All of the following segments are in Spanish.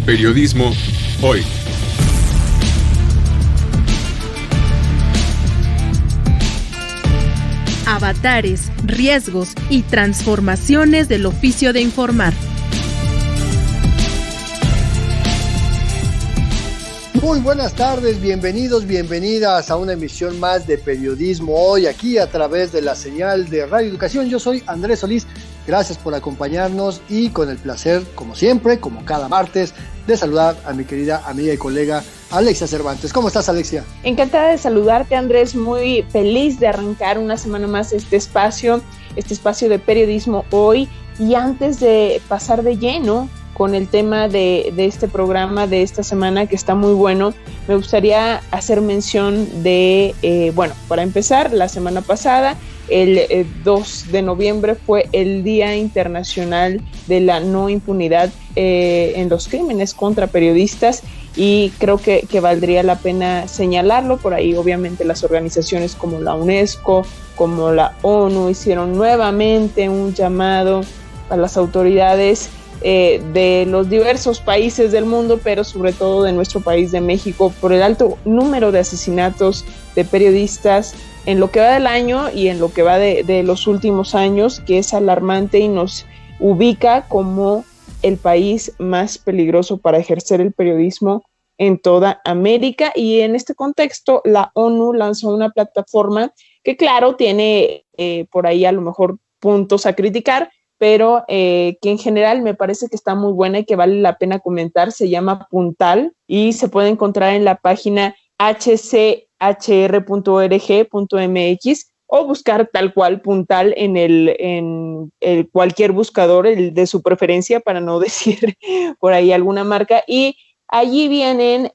Periodismo hoy. Avatares, riesgos y transformaciones del oficio de informar. Muy buenas tardes, bienvenidos, bienvenidas a una emisión más de Periodismo Hoy, aquí a través de la señal de Radio Educación. Yo soy Andrés Solís, gracias por acompañarnos y con el placer, como siempre, como cada martes, de saludar a mi querida amiga y colega Alexia Cervantes. ¿Cómo estás, Alexia? Encantada de saludarte, Andrés, muy feliz de arrancar una semana más este espacio de Periodismo Hoy. Y antes de pasar de lleno con el tema de este programa de esta semana, que está muy bueno, me gustaría hacer mención de, para empezar, la semana pasada, el 2 de noviembre fue el Día Internacional de la No Impunidad en los crímenes contra periodistas, y creo que valdría la pena señalarlo. Por ahí obviamente las organizaciones como la UNESCO, como la ONU, hicieron nuevamente un llamado a las autoridades de los diversos países del mundo, pero sobre todo de nuestro país de México, por el alto número de asesinatos de periodistas en lo que va del año y en lo que va de los últimos años, que es alarmante y nos ubica como el país más peligroso para ejercer el periodismo en toda América. Y en este contexto, la ONU lanzó una plataforma que, claro, tiene por ahí a lo mejor puntos a criticar, pero que en general me parece que está muy buena y que vale la pena comentar. Se llama Puntal y se puede encontrar en la página hchr.org.mx o buscar tal cual Puntal en el cualquier buscador, el de su preferencia, para no decir por ahí alguna marca. Y allí vienen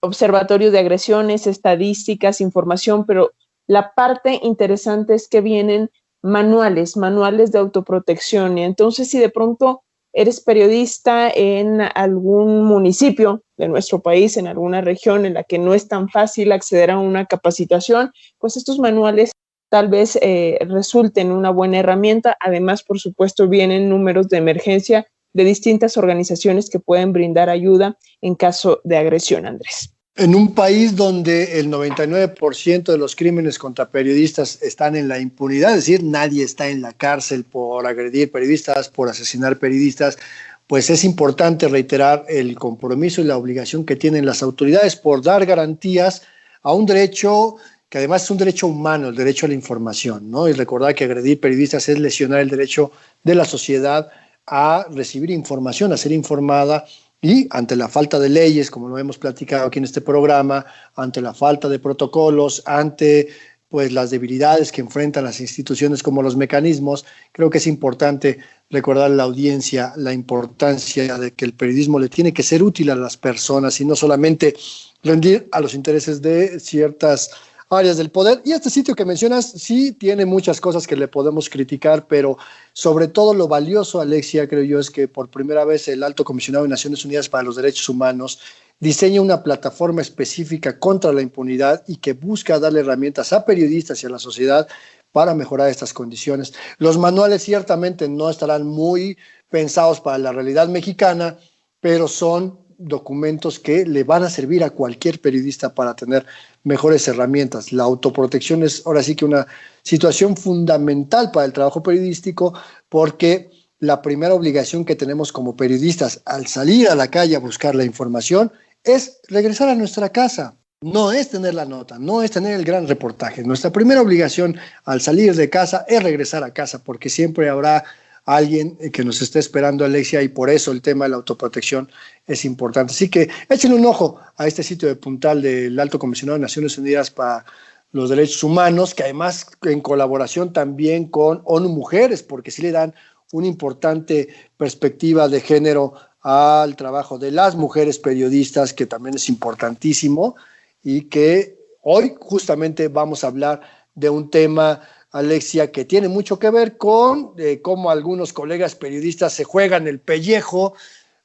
observatorios de agresiones, estadísticas, información, pero la parte interesante es que vienen manuales de autoprotección. Y entonces, si de pronto eres periodista en algún municipio de nuestro país, en alguna región en la que no es tan fácil acceder a una capacitación, pues estos manuales tal vez resulten una buena herramienta. Además, por supuesto, vienen números de emergencia de distintas organizaciones que pueden brindar ayuda en caso de agresión, Andrés. En un país donde el 99% de los crímenes contra periodistas están en la impunidad, es decir, nadie está en la cárcel por agredir periodistas, por asesinar periodistas, pues es importante reiterar el compromiso y la obligación que tienen las autoridades por dar garantías a un derecho que además es un derecho humano, el derecho a la información, ¿no? Y recordar que agredir periodistas es lesionar el derecho de la sociedad a recibir información, a ser informada. Y ante la falta de leyes, como lo hemos platicado aquí en este programa, ante la falta de protocolos, ante pues las debilidades que enfrentan las instituciones como los mecanismos, creo que es importante recordar a la audiencia la importancia de que el periodismo le tiene que ser útil a las personas y no solamente rendir a los intereses de ciertas áreas del poder. Y este sitio que mencionas sí tiene muchas cosas que le podemos criticar, pero sobre todo lo valioso, Alexia, creo yo, es que por primera vez el Alto Comisionado de Naciones Unidas para los Derechos Humanos diseña una plataforma específica contra la impunidad y que busca darle herramientas a periodistas y a la sociedad para mejorar estas condiciones. Los manuales ciertamente no estarán muy pensados para la realidad mexicana, pero son documentos que le van a servir a cualquier periodista para tener mejores herramientas. La autoprotección es ahora sí que una situación fundamental para el trabajo periodístico, porque la primera obligación que tenemos como periodistas al salir a la calle a buscar la información es regresar a nuestra casa. No es tener la nota, no es tener el gran reportaje. Nuestra primera obligación al salir de casa es regresar a casa, porque siempre habrá alguien que nos esté esperando, Alexia, y por eso el tema de la autoprotección es importante. Así que échenle un ojo a este sitio de Puntal del Alto Comisionado de Naciones Unidas para los Derechos Humanos, que además en colaboración también con ONU Mujeres, porque sí le dan una importante perspectiva de género al trabajo de las mujeres periodistas, que también es importantísimo, y que hoy justamente vamos a hablar de un tema, Alexia, que tiene mucho que ver con cómo algunos colegas periodistas se juegan el pellejo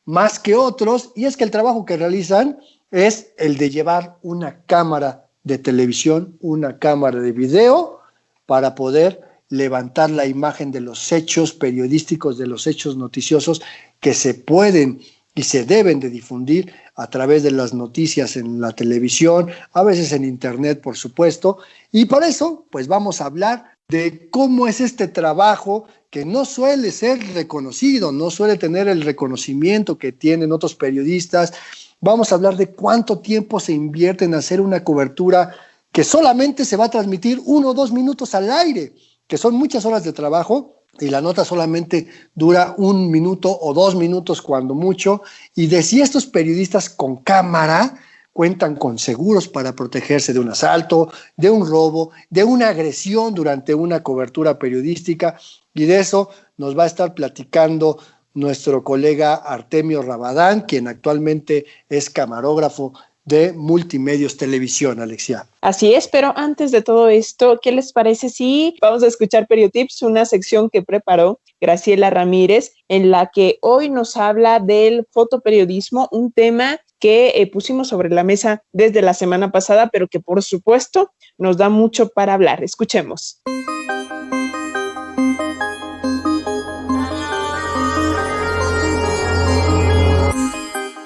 más que otros, y es que el trabajo que realizan es el de llevar una cámara de televisión, una cámara de video, para poder levantar la imagen de los hechos periodísticos, de los hechos noticiosos que se pueden y se deben de difundir a través de las noticias en la televisión, a veces en internet, por supuesto. Y por eso, pues vamos a hablar de cómo es este trabajo que no suele ser reconocido, no suele tener el reconocimiento que tienen otros periodistas. Vamos a hablar de cuánto tiempo se invierte en hacer una cobertura que solamente se va a transmitir 1 o 2 minutos al aire, que son muchas horas de trabajo, y la nota solamente dura 1 minuto o 2 minutos cuando mucho, y de si estos periodistas con cámara cuentan con seguros para protegerse de un asalto, de un robo, de una agresión durante una cobertura periodística, y de eso nos va a estar platicando nuestro colega Artemio Rabadán, quien actualmente es camarógrafo de Multimedios Televisión, Alexia. Así es, pero antes de todo esto, ¿qué les parece si vamos a escuchar Periotips, una sección que preparó Graciela Ramírez, en la que hoy nos habla del fotoperiodismo, un tema que pusimos sobre la mesa desde la semana pasada, pero que por supuesto nos da mucho para hablar. Escuchemos.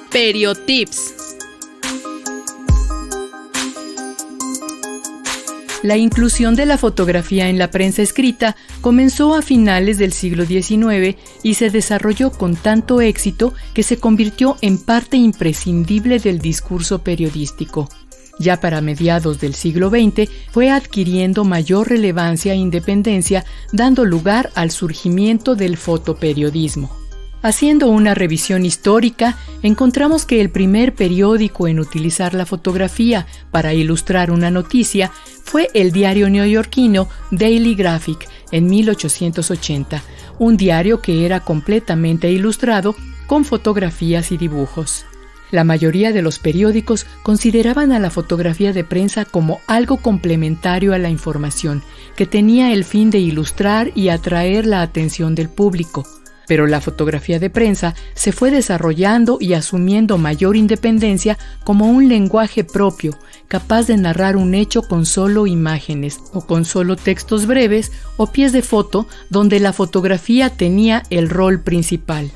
Periotips. La inclusión de la fotografía en la prensa escrita comenzó a finales del siglo XIX y se desarrolló con tanto éxito que se convirtió en parte imprescindible del discurso periodístico. Ya para mediados del siglo XX fue adquiriendo mayor relevancia e independencia, dando lugar al surgimiento del fotoperiodismo. Haciendo una revisión histórica, encontramos que el primer periódico en utilizar la fotografía para ilustrar una noticia fue el diario neoyorquino Daily Graphic en 1880, un diario que era completamente ilustrado con fotografías y dibujos. La mayoría de los periódicos consideraban a la fotografía de prensa como algo complementario a la información, que tenía el fin de ilustrar y atraer la atención del público. Pero la fotografía de prensa se fue desarrollando y asumiendo mayor independencia como un lenguaje propio, capaz de narrar un hecho con solo imágenes o con solo textos breves o pies de foto donde la fotografía tenía el rol principal.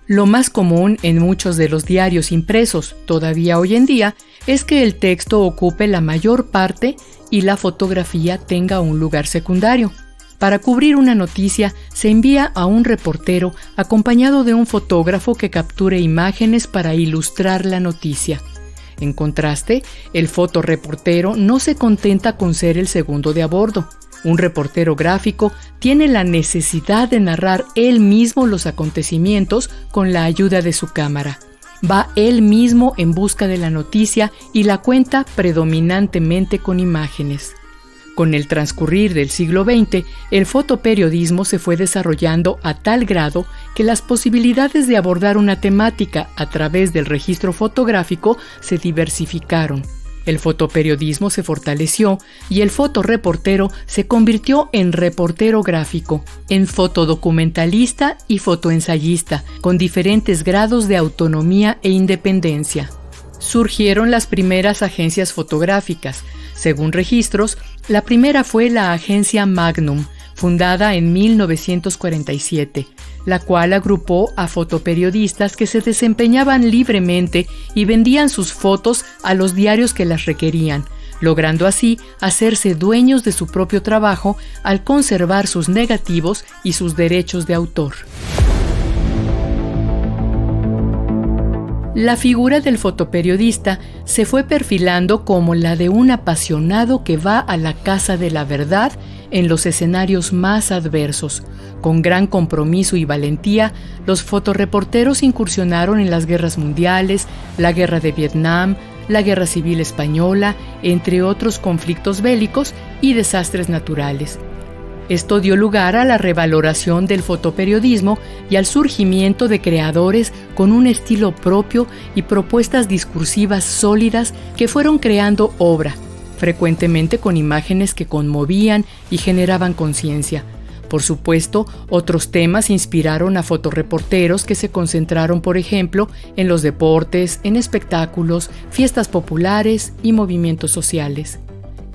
Lo más común en muchos de los diarios impresos, todavía hoy en día, es que el texto ocupe la mayor parte y la fotografía tenga un lugar secundario. Para cubrir una noticia, se envía a un reportero acompañado de un fotógrafo que capture imágenes para ilustrar la noticia. En contraste, el fotoreportero no se contenta con ser el segundo de a bordo. Un reportero gráfico tiene la necesidad de narrar él mismo los acontecimientos con la ayuda de su cámara. Va él mismo en busca de la noticia y la cuenta predominantemente con imágenes. Con el transcurrir del siglo XX, el fotoperiodismo se fue desarrollando a tal grado que las posibilidades de abordar una temática a través del registro fotográfico se diversificaron. El fotoperiodismo se fortaleció y el fotoreportero se convirtió en reportero gráfico, en fotodocumentalista y fotoensayista, con diferentes grados de autonomía e independencia. Surgieron las primeras agencias fotográficas. Según registros, la primera fue la agencia Magnum, fundada en 1947, la cual agrupó a fotoperiodistas que se desempeñaban libremente y vendían sus fotos a los diarios que las requerían, logrando así hacerse dueños de su propio trabajo al conservar sus negativos y sus derechos de autor. La figura del fotoperiodista se fue perfilando como la de un apasionado que va a la caza de la verdad en los escenarios más adversos. Con gran compromiso y valentía, los fotoreporteros incursionaron en las guerras mundiales, la guerra de Vietnam, la Guerra Civil Española, entre otros conflictos bélicos y desastres naturales. Esto dio lugar a la revaloración del fotoperiodismo y al surgimiento de creadores con un estilo propio y propuestas discursivas sólidas que fueron creando obra, frecuentemente con imágenes que conmovían y generaban conciencia. Por supuesto, otros temas inspiraron a fotoreporteros que se concentraron, por ejemplo, en los deportes, en espectáculos, fiestas populares y movimientos sociales.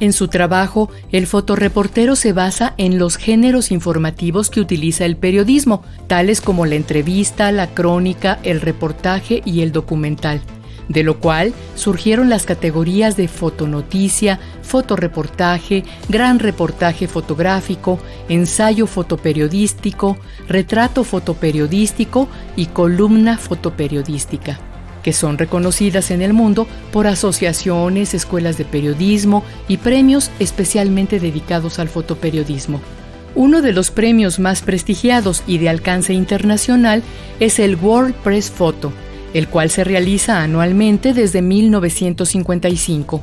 En su trabajo, el fotoreportero se basa en los géneros informativos que utiliza el periodismo, tales como la entrevista, la crónica, el reportaje y el documental, de lo cual surgieron las categorías de fotonoticia, fotoreportaje, gran reportaje fotográfico, ensayo fotoperiodístico, retrato fotoperiodístico y columna fotoperiodística, que son reconocidas en el mundo por asociaciones, escuelas de periodismo y premios especialmente dedicados al fotoperiodismo. Uno de los premios más prestigiados y de alcance internacional es el World Press Photo, el cual se realiza anualmente desde 1955.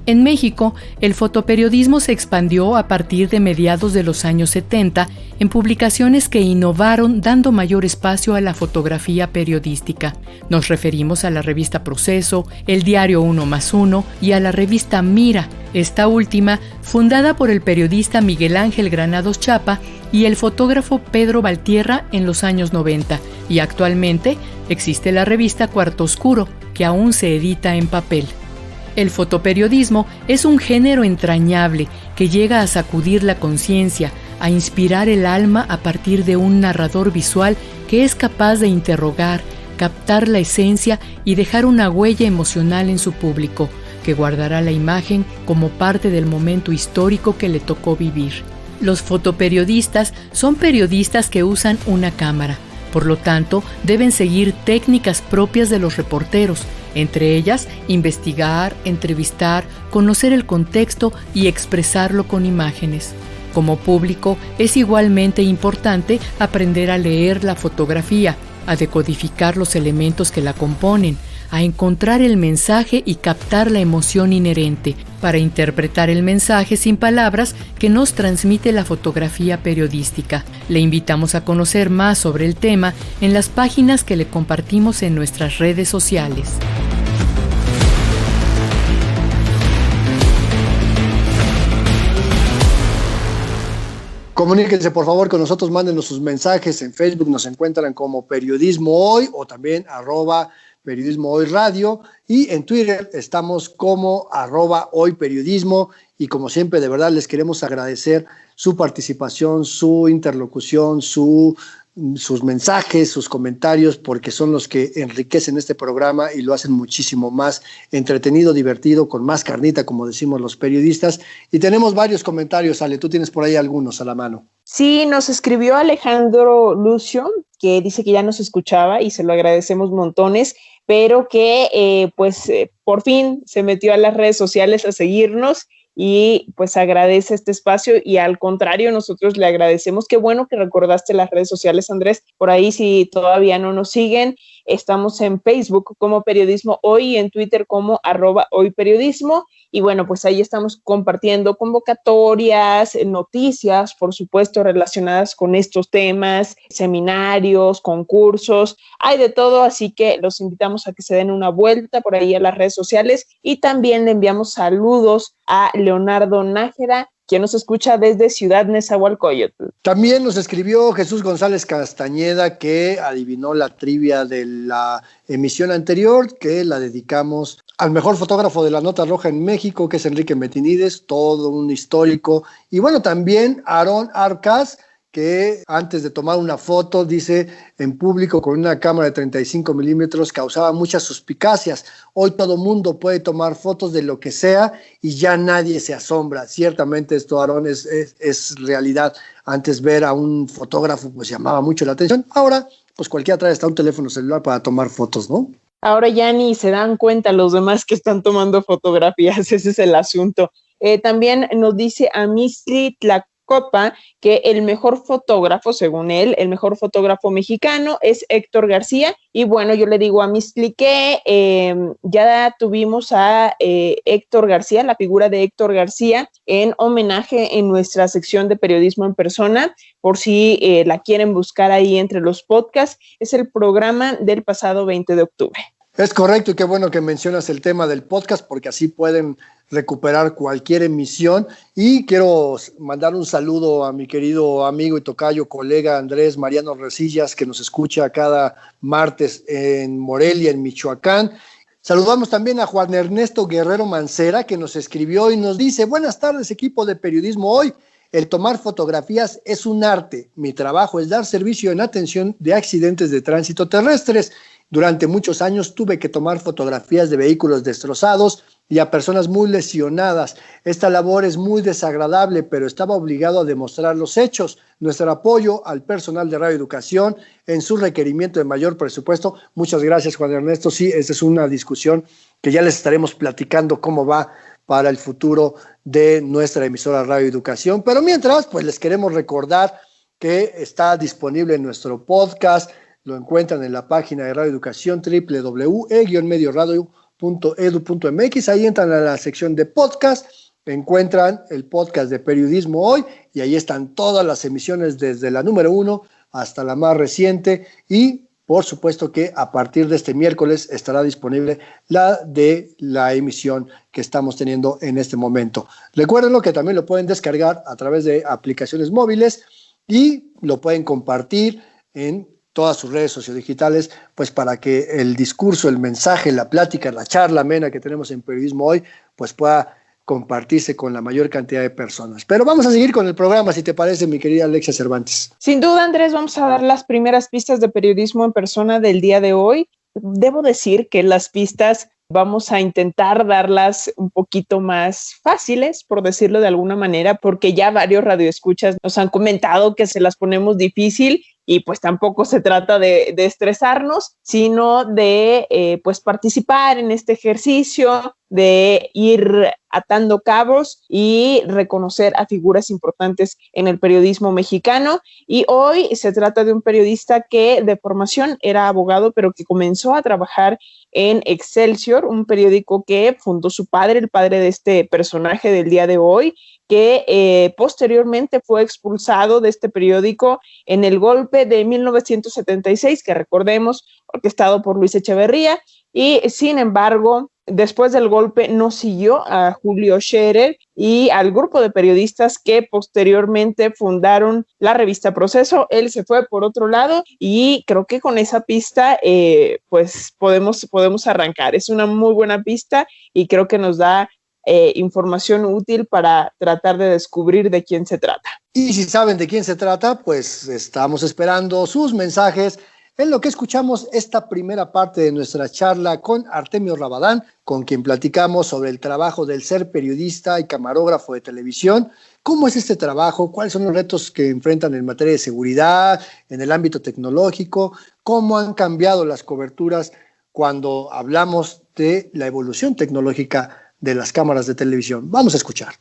En México, el fotoperiodismo se expandió a partir de mediados de los años 70 en publicaciones que innovaron dando mayor espacio a la fotografía periodística. Nos referimos a la revista Proceso, el diario 1+1 y a la revista Mira, esta última fundada por el periodista Miguel Ángel Granados Chapa y el fotógrafo Pedro Valtierra en los años 90, y actualmente existe la revista Cuarto Oscuro, que aún se edita en papel. El fotoperiodismo es un género entrañable que llega a sacudir la conciencia, a inspirar el alma a partir de un narrador visual que es capaz de interrogar, captar la esencia y dejar una huella emocional en su público, que guardará la imagen como parte del momento histórico que le tocó vivir. Los fotoperiodistas son periodistas que usan una cámara, por lo tanto deben seguir técnicas propias de los reporteros, entre ellas investigar, entrevistar, conocer el contexto y expresarlo con imágenes. Como público, es igualmente importante aprender a leer la fotografía, a decodificar los elementos que la componen, a encontrar el mensaje y captar la emoción inherente, para interpretar el mensaje sin palabras que nos transmite la fotografía periodística. Le invitamos a conocer más sobre el tema en las páginas que le compartimos en nuestras redes sociales. Comuníquense por favor con nosotros, mándenos sus mensajes. En Facebook nos encuentran como Periodismo Hoy o también @Periodismo Hoy Radio, y en Twitter estamos como @HoyPeriodismo, y como siempre de verdad les queremos agradecer su participación, su interlocución, sus mensajes, sus comentarios, porque son los que enriquecen este programa y lo hacen muchísimo más entretenido, divertido, con más carnita, como decimos los periodistas. Y tenemos varios comentarios, Ale, tú tienes por ahí algunos a la mano. Sí, nos escribió Alejandro Lucio, que dice que ya nos escuchaba y se lo agradecemos montones, pero que por fin se metió a las redes sociales a seguirnos y pues agradece este espacio, y al contrario, nosotros le agradecemos. Qué bueno que recordaste las redes sociales, Andrés. Por ahí, si todavía no nos siguen, estamos en Facebook como Periodismo Hoy y en Twitter como @HoyPeriodismo. Y bueno, pues ahí estamos compartiendo convocatorias, noticias, por supuesto, relacionadas con estos temas, seminarios, concursos, hay de todo, así que los invitamos a que se den una vuelta por ahí a las redes sociales, y también le enviamos saludos a Leonardo Nájera, quien nos escucha desde Ciudad Nezahualcóyotl. También nos escribió Jesús González Castañeda, que adivinó la trivia de la emisión anterior, que la dedicamos al mejor fotógrafo de la Nota Roja en México, que es Enrique Metinides, todo un histórico. Y bueno, también Aarón Arcas, que antes de tomar una foto, dice en público con una cámara de 35 milímetros, causaba muchas suspicacias. Hoy todo mundo puede tomar fotos de lo que sea y ya nadie se asombra. Ciertamente esto, Aarón, es realidad. Antes ver a un fotógrafo pues llamaba mucho la atención. Ahora, pues cualquiera trae hasta un teléfono celular para tomar fotos, ¿no? Ahora ya ni se dan cuenta los demás que están tomando fotografías, ese es el asunto. También nos dice Amisli Tlacopa que el mejor fotógrafo, según él, el mejor fotógrafo mexicano es Héctor García. Y bueno, yo le digo a Amisli que ya tuvimos a Héctor García, la figura de Héctor García, en homenaje en nuestra sección de Periodismo en Persona, por si la quieren buscar ahí entre los podcasts. Es el programa del pasado 20 de octubre. Es correcto, y qué bueno que mencionas el tema del podcast, porque así pueden recuperar cualquier emisión. Y quiero mandar un saludo a mi querido amigo y tocayo, colega Andrés Mariano Resillas, que nos escucha cada martes en Morelia, en Michoacán. Saludamos también a Juan Ernesto Guerrero Mancera, que nos escribió y nos dice: buenas tardes, equipo de Periodismo Hoy. El tomar fotografías es un arte. Mi trabajo es dar servicio en atención de accidentes de tránsito terrestres. Durante muchos años tuve que tomar fotografías de vehículos destrozados y a personas muy lesionadas. Esta labor es muy desagradable, pero estaba obligado a demostrar los hechos. Nuestro apoyo al personal de Radio Educación en su requerimiento de mayor presupuesto. Muchas gracias, Juan Ernesto. Sí, esta es una discusión que ya les estaremos platicando cómo va para el futuro de nuestra emisora Radio Educación. Pero mientras, pues les queremos recordar que está disponible en nuestro podcast. Lo encuentran en la página de Radio Educación, www.medioradio.edu.mx. Ahí entran a la sección de podcast, encuentran el podcast de Periodismo Hoy y ahí están todas las emisiones desde la número 1 hasta la más reciente, y por supuesto que a partir de este miércoles estará disponible la emisión que estamos teniendo en este momento. Recuerden que también lo pueden descargar a través de aplicaciones móviles y lo pueden compartir en todas sus redes sociodigitales, pues para que el discurso, el mensaje, la plática, la charla amena que tenemos en Periodismo Hoy, pues pueda compartirse con la mayor cantidad de personas. Pero vamos a seguir con el programa, si te parece, mi querida Alexia Cervantes. Sin duda, Andrés, vamos a dar las primeras pistas de periodismo en persona del día de hoy. Debo decir que las pistas vamos a intentar darlas un poquito más fáciles, por decirlo de alguna manera, porque ya varios radioescuchas nos han comentado que se las ponemos difícil, y pues tampoco se trata de estresarnos, sino de pues participar en este ejercicio, de ir atando cabos y reconocer a figuras importantes en el periodismo mexicano. Y hoy se trata de un periodista que de formación era abogado, pero que comenzó a trabajar en Excelsior, un periódico que fundó su padre, el padre de este personaje del día de hoy, que posteriormente fue expulsado de este periódico en el golpe de 1976, que recordemos, orquestado por Luis Echeverría, y sin embargo, después del golpe no siguió a Julio Scherer y al grupo de periodistas que posteriormente fundaron la revista Proceso. Él se fue por otro lado y creo que con esa pista pues podemos arrancar. Es una muy buena pista y creo que nos da información útil para tratar de descubrir de quién se trata. Y si saben de quién se trata, pues estamos esperando sus mensajes en lo que escuchamos esta primera parte de nuestra charla con Artemio Rabadán, con quien platicamos sobre el trabajo del ser periodista y camarógrafo de televisión. ¿Cómo es este trabajo? ¿Cuáles son los retos que enfrentan en materia de seguridad, en el ámbito tecnológico? ¿Cómo han cambiado las coberturas cuando hablamos de la evolución tecnológica de las cámaras de televisión? Vamos a escuchar.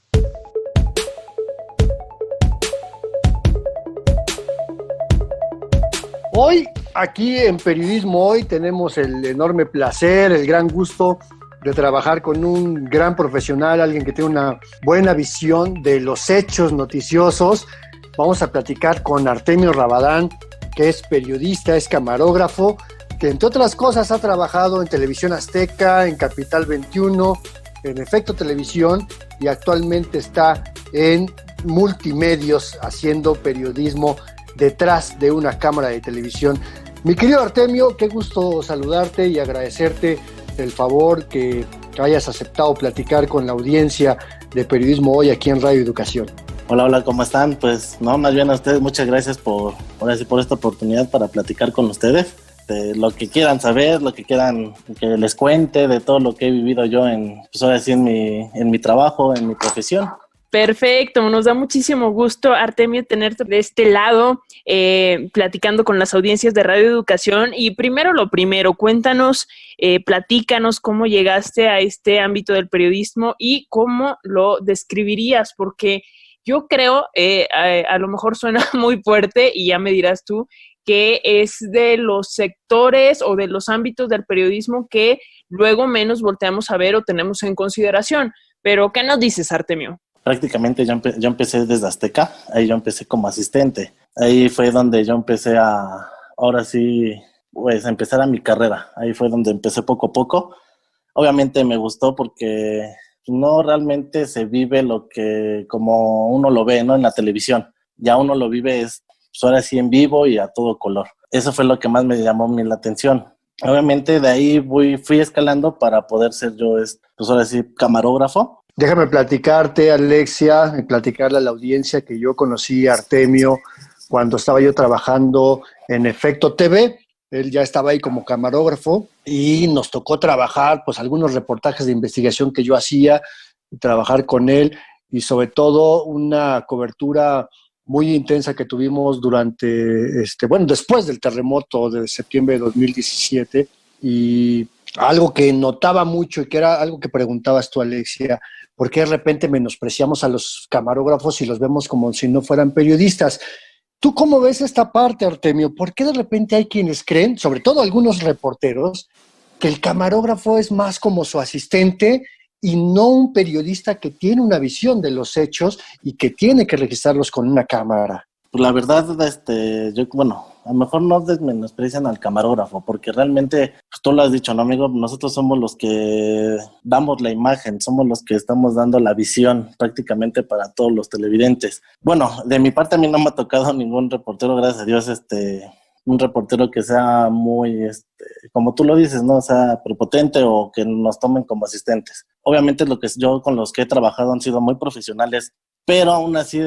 Hoy, aquí en Periodismo Hoy, tenemos el enorme placer, el gran gusto de trabajar con un gran profesional, alguien que tiene una buena visión de los hechos noticiosos. Vamos a platicar con Artemio Rabadán, que es periodista, es camarógrafo, que entre otras cosas ha trabajado en Televisión Azteca, en Capital 21, en Efecto Televisión, y actualmente está en Multimedios haciendo periodismo detrás de una cámara de televisión. Mi querido Artemio, qué gusto saludarte y agradecerte el favor que hayas aceptado platicar con la audiencia de Periodismo Hoy aquí en Radio Educación. Hola, ¿cómo están? Pues no, más bien a ustedes, muchas gracias por esta oportunidad para platicar con ustedes. De lo que quieran saber, lo que quieran que les cuente, de todo lo que he vivido yo en mi trabajo, en mi profesión. Perfecto, nos da muchísimo gusto, Artemio, tenerte de este lado, platicando con las audiencias de Radio Educación. Y lo primero, cuéntanos, platícanos cómo llegaste a este ámbito del periodismo y cómo lo describirías, porque yo creo, a lo mejor suena muy fuerte y ya me dirás tú, que es de los sectores o de los ámbitos del periodismo que luego menos volteamos a ver o tenemos en consideración. Pero, ¿qué nos dices, Artemio? Prácticamente yo empecé desde Azteca, ahí yo empecé como asistente. Ahí fue donde yo empecé ahora sí, pues empezar a mi carrera. Ahí fue donde empecé poco a poco. Obviamente me gustó porque no realmente se vive lo que como uno lo ve, ¿no? En la televisión. Ya uno lo vive pues ahora sí en vivo y a todo color. Eso fue lo que más me llamó la atención. Obviamente de ahí fui escalando para poder ser yo, pues ahora sí, camarógrafo. Déjame platicarte, Alexia, y platicarle a la audiencia que yo conocí a Artemio cuando estaba yo trabajando en Efecto TV. Él ya estaba ahí como camarógrafo y nos tocó trabajar, pues, algunos reportajes de investigación que yo hacía, trabajar con él y sobre todo una cobertura muy intensa que tuvimos durante, después del terremoto de septiembre de 2017, y algo que notaba mucho y que era algo que preguntabas tú, Alexia, ¿por qué de repente menospreciamos a los camarógrafos y los vemos como si no fueran periodistas? ¿Tú cómo ves esta parte, Artemio? ¿Por qué de repente hay quienes creen, sobre todo algunos reporteros, que el camarógrafo es más como su asistente y no un periodista que tiene una visión de los hechos y que tiene que registrarlos con una cámara? Pues la verdad, a lo mejor no menosprecian al camarógrafo, porque realmente, pues tú lo has dicho, ¿no, amigo? Nosotros somos los que damos la imagen, somos los que estamos dando la visión prácticamente para todos los televidentes. Bueno, de mi parte a mí no me ha tocado ningún reportero, gracias a Dios, un reportero que sea muy, como tú lo dices, ¿no? O sea, prepotente o que nos tomen como asistentes. Obviamente yo con los que he trabajado han sido muy profesionales, pero aún así,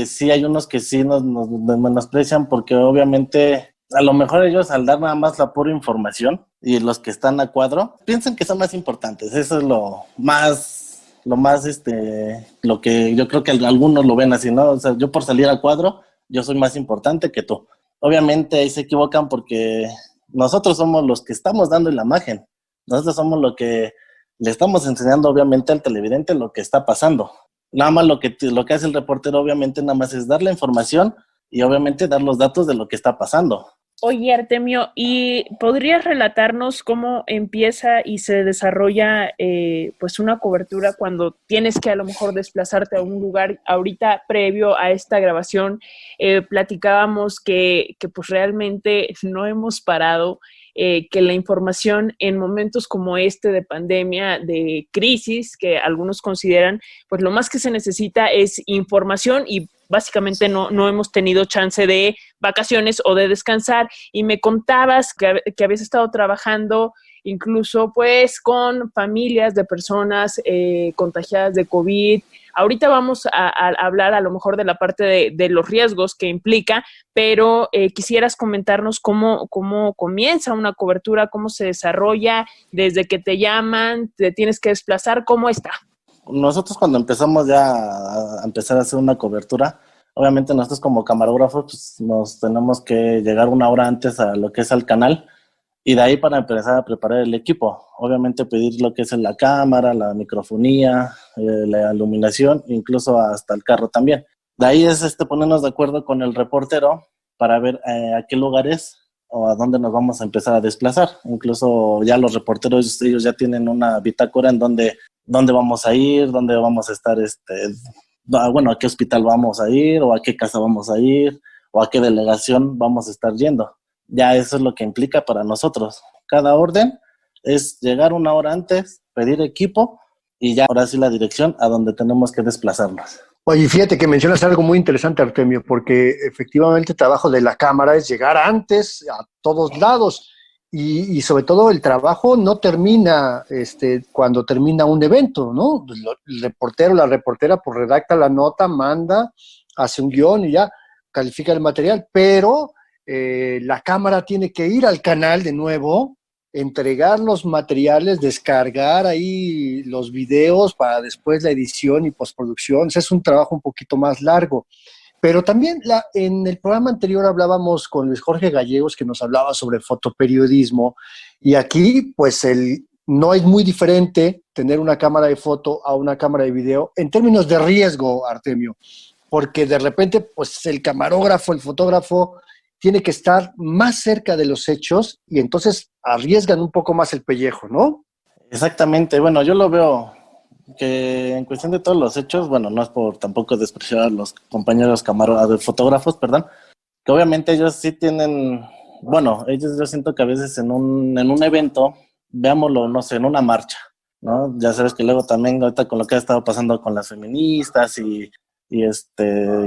sí hay unos que sí nos menosprecian porque obviamente a lo mejor ellos al dar nada más la pura información y los que están a cuadro piensan que son más importantes. Eso es lo que yo creo que algunos lo ven así, ¿no? O sea, yo por salir a cuadro, yo soy más importante que tú. Obviamente ahí se equivocan porque nosotros somos los que estamos dando la imagen. Nosotros somos lo que le estamos enseñando obviamente al televidente lo que está pasando. Nada más lo que hace el reportero obviamente nada más es dar la información y obviamente dar los datos de lo que está pasando. Oye, Artemio, ¿y podrías relatarnos cómo empieza y se desarrolla pues una cobertura cuando tienes que a lo mejor desplazarte a un lugar? Ahorita, previo a esta grabación, platicábamos que pues realmente no hemos parado, que la información en momentos como este de pandemia, de crisis, que algunos consideran, pues lo más que se necesita es información y básicamente no hemos tenido chance de vacaciones o de descansar. Y me contabas que habías estado trabajando incluso pues con familias de personas contagiadas de COVID. Ahorita vamos a hablar a lo mejor de la parte de los riesgos que implica, pero quisieras comentarnos cómo comienza una cobertura, cómo se desarrolla, desde que te llaman, te tienes que desplazar, ¿cómo está? Nosotros cuando empezamos ya a empezar a hacer una cobertura, obviamente nosotros como camarógrafos pues, nos tenemos que llegar una hora antes a lo que es al canal y de ahí para empezar a preparar el equipo. Obviamente pedir lo que es la cámara, la microfonía, la iluminación, incluso hasta el carro también. De ahí es ponernos de acuerdo con el reportero para ver a qué lugares o a dónde nos vamos a empezar a desplazar. Incluso ya los reporteros, ellos ya tienen una bitácora en dónde vamos a ir, dónde vamos a estar, a qué hospital vamos a ir, o a qué casa vamos a ir, o a qué delegación vamos a estar yendo. Ya eso es lo que implica para nosotros. Cada orden es llegar una hora antes, pedir equipo, y ya ahora sí la dirección a donde tenemos que desplazarnos. Oye, fíjate que mencionas algo muy interesante, Artemio, porque efectivamente el trabajo de la cámara es llegar antes a todos lados y sobre todo el trabajo no termina cuando termina un evento, ¿no? El reportero, la reportera, pues redacta la nota, manda, hace un guión y ya califica el material, pero la cámara tiene que ir al canal de nuevo, entregar los materiales, descargar ahí los videos para después la edición y postproducción. Ese es un trabajo un poquito más largo. Pero también en el programa anterior hablábamos con Luis Jorge Gallegos, que nos hablaba sobre fotoperiodismo, y aquí pues no es muy diferente tener una cámara de foto a una cámara de video en términos de riesgo, Artemio, porque de repente pues el camarógrafo, el fotógrafo tiene que estar más cerca de los hechos y entonces arriesgan un poco más el pellejo, ¿no? Exactamente. Bueno, yo lo veo que en cuestión de todos los hechos, bueno, no es por tampoco despreciar a los compañeros fotógrafos, perdón, que obviamente ellos sí tienen, bueno, ellos yo siento que a veces en un evento, veámoslo, no sé, en una marcha, ¿no? Ya sabes que luego también ahorita con lo que ha estado pasando con las feministas y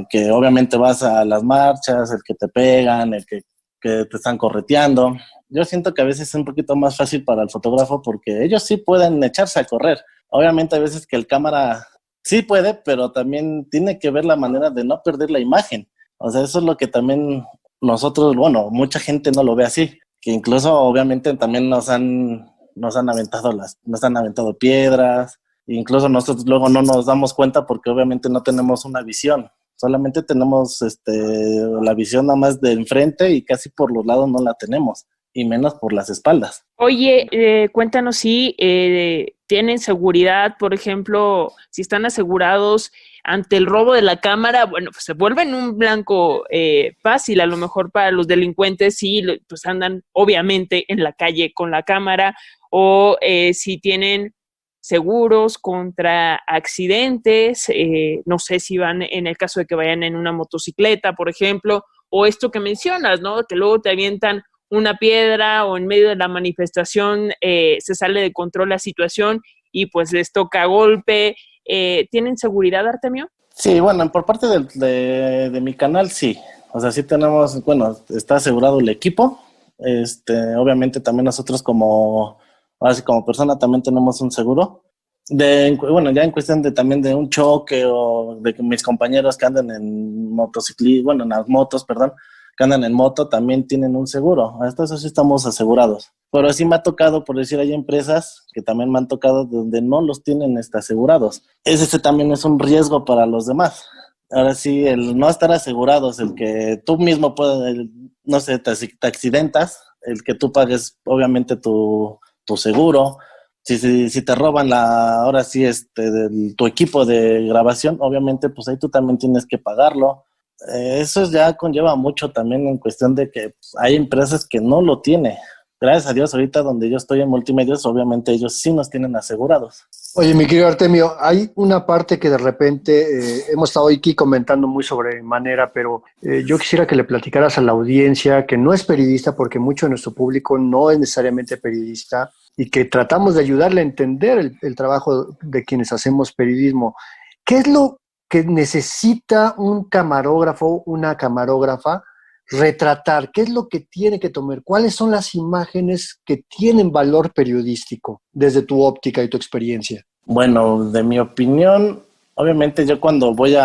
que obviamente vas a las marchas, el que te pegan, el que que te están correteando. Yo siento que a veces es un poquito más fácil para el fotógrafo porque ellos sí pueden echarse a correr. Obviamente hay veces que el cámara sí puede, pero también tiene que ver la manera de no perder la imagen. O sea, eso es lo que también nosotros, bueno, mucha gente no lo ve así, que incluso obviamente también nos han aventado piedras, incluso nosotros luego no nos damos cuenta porque obviamente no tenemos una visión, solamente tenemos la visión nada más de enfrente y casi por los lados no la tenemos, y menos por las espaldas. Oye, cuéntanos si tienen seguridad, por ejemplo, si están asegurados ante el robo de la cámara. Bueno, pues se vuelven un blanco fácil, a lo mejor para los delincuentes, si pues andan obviamente en la calle con la cámara, o si tienen seguros contra accidentes, no sé si van en el caso de que vayan en una motocicleta, por ejemplo, o esto que mencionas, ¿no? Que luego te avientan una piedra o en medio de la manifestación se sale de control la situación y pues les toca golpe. ¿Tienen seguridad, Artemio? Sí, bueno, por parte de mi canal sí. O sea, sí tenemos, bueno, está asegurado el equipo. Obviamente también nosotros ahora sí como persona también tenemos un seguro. Bueno, ya en cuestión también de un choque o de que mis compañeros que andan en en las motos, perdón, que andan en moto, también tienen un seguro. Hasta eso sí estamos asegurados. Pero sí me ha tocado, por decir, hay empresas que también me han tocado donde no los tienen asegurados. Ese también es un riesgo para los demás. Ahora sí, el no estar asegurados, el que tú mismo puedes, no sé, te accidentas, el que tú pagues obviamente tu seguro. Si te roban ahora sí tu equipo de grabación, obviamente pues ahí tú también tienes que pagarlo. Eso ya conlleva mucho también en cuestión de que hay empresas que no lo tienen. Gracias a Dios, ahorita donde yo estoy en Multimedios, obviamente ellos sí nos tienen asegurados. Oye, mi querido Artemio, hay una parte que de repente hemos estado aquí comentando muy sobremanera, pero yo quisiera que le platicaras a la audiencia que no es periodista, porque mucho de nuestro público no es necesariamente periodista, y que tratamos de ayudarle a entender el trabajo de quienes hacemos periodismo. ¿Qué es lo que necesita un camarógrafo, una camarógrafa, retratar? ¿Qué es lo que tiene que tomar? ¿Cuáles son las imágenes que tienen valor periodístico desde tu óptica y tu experiencia? Bueno, de mi opinión, obviamente yo cuando voy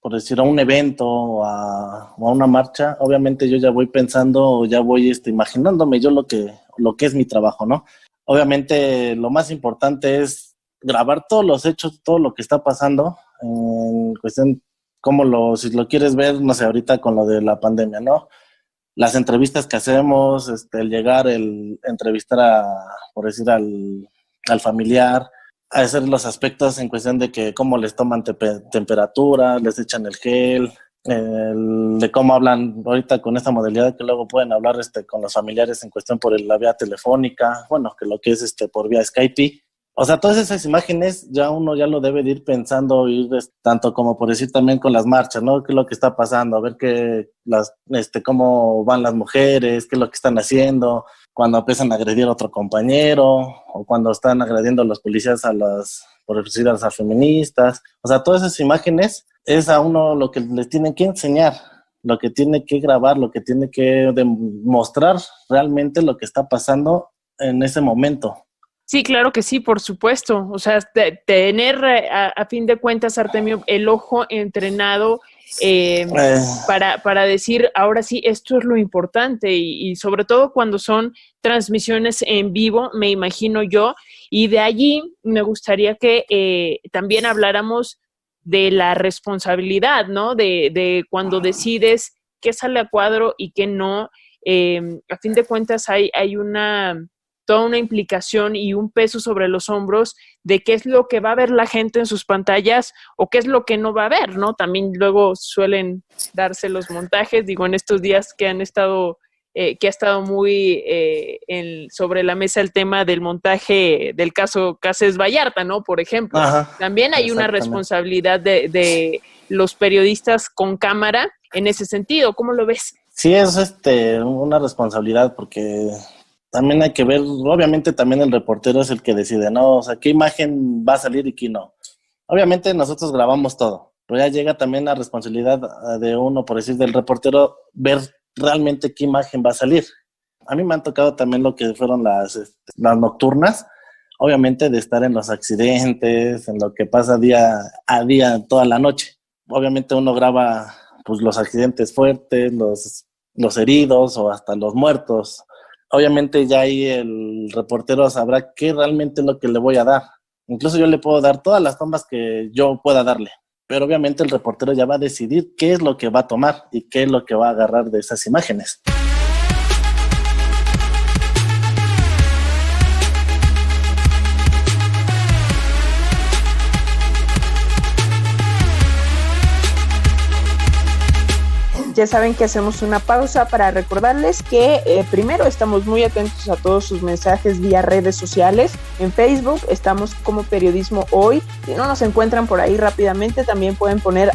por decir, a un evento o a una marcha, obviamente yo ya voy pensando, ya voy imaginándome yo lo que es mi trabajo, ¿no? Obviamente lo más importante es grabar todos los hechos, todo lo que está pasando, en cuestión si lo quieres ver, no sé, ahorita con lo de la pandemia, ¿no? Las entrevistas que hacemos, el llegar, el entrevistar por decir, al familiar, a hacer los aspectos en cuestión de que cómo les toman temperatura, les echan el gel, de cómo hablan ahorita con esta modalidad que luego pueden hablar con los familiares en cuestión por la vía telefónica, bueno, que lo que es por vía Skype. O sea, todas esas imágenes ya uno ya lo debe de ir pensando, tanto como por decir también con las marchas, ¿no? ¿Qué es lo que está pasando? A ver cómo van las mujeres, qué es lo que están haciendo, cuando empiezan a agredir a otro compañero, o cuando están agrediendo a los policías por decir, a las feministas. O sea, todas esas imágenes es a uno lo que les tienen que enseñar, lo que tiene que grabar, lo que tiene que demostrar realmente lo que está pasando en ese momento. Sí, claro que sí, por supuesto. O sea, tener a fin de cuentas, Artemio, el ojo entrenado para decir, ahora sí, esto es lo importante y sobre todo cuando son transmisiones en vivo, me imagino yo. Y de allí me gustaría que también habláramos de la responsabilidad, ¿no? De cuando decides qué sale a cuadro y qué no. A fin de cuentas hay toda una implicación y un peso sobre los hombros de qué es lo que va a ver la gente en sus pantallas o qué es lo que no va a ver, ¿no? También luego suelen darse los montajes, digo, en estos días que ha estado muy sobre la mesa el tema del montaje del caso Cáceres Vallarta, ¿no? Por ejemplo. Ajá, también hay una responsabilidad de los periodistas con cámara en ese sentido. ¿Cómo lo ves? Sí, es una responsabilidad porque también hay que ver, obviamente también el reportero es el que decide, ¿no? O sea, qué imagen va a salir y qué no. Obviamente nosotros grabamos todo, pero ya llega también la responsabilidad de uno, por decir, del reportero, ver realmente qué imagen va a salir. A mí me han tocado también lo que fueron las nocturnas, obviamente de estar en los accidentes, en lo que pasa día a día toda la noche. Obviamente uno graba pues los accidentes fuertes, los heridos o hasta los muertos. Obviamente ya ahí el reportero sabrá qué realmente es lo que le voy a dar. Incluso yo le puedo dar todas las tomas que yo pueda darle, pero obviamente el reportero ya va a decidir qué es lo que va a tomar y qué es lo que va a agarrar de esas imágenes. Ya saben que hacemos una pausa para recordarles que primero estamos muy atentos a todos sus mensajes vía redes sociales. En Facebook estamos como Periodismo Hoy. Si no nos encuentran por ahí rápidamente, también pueden poner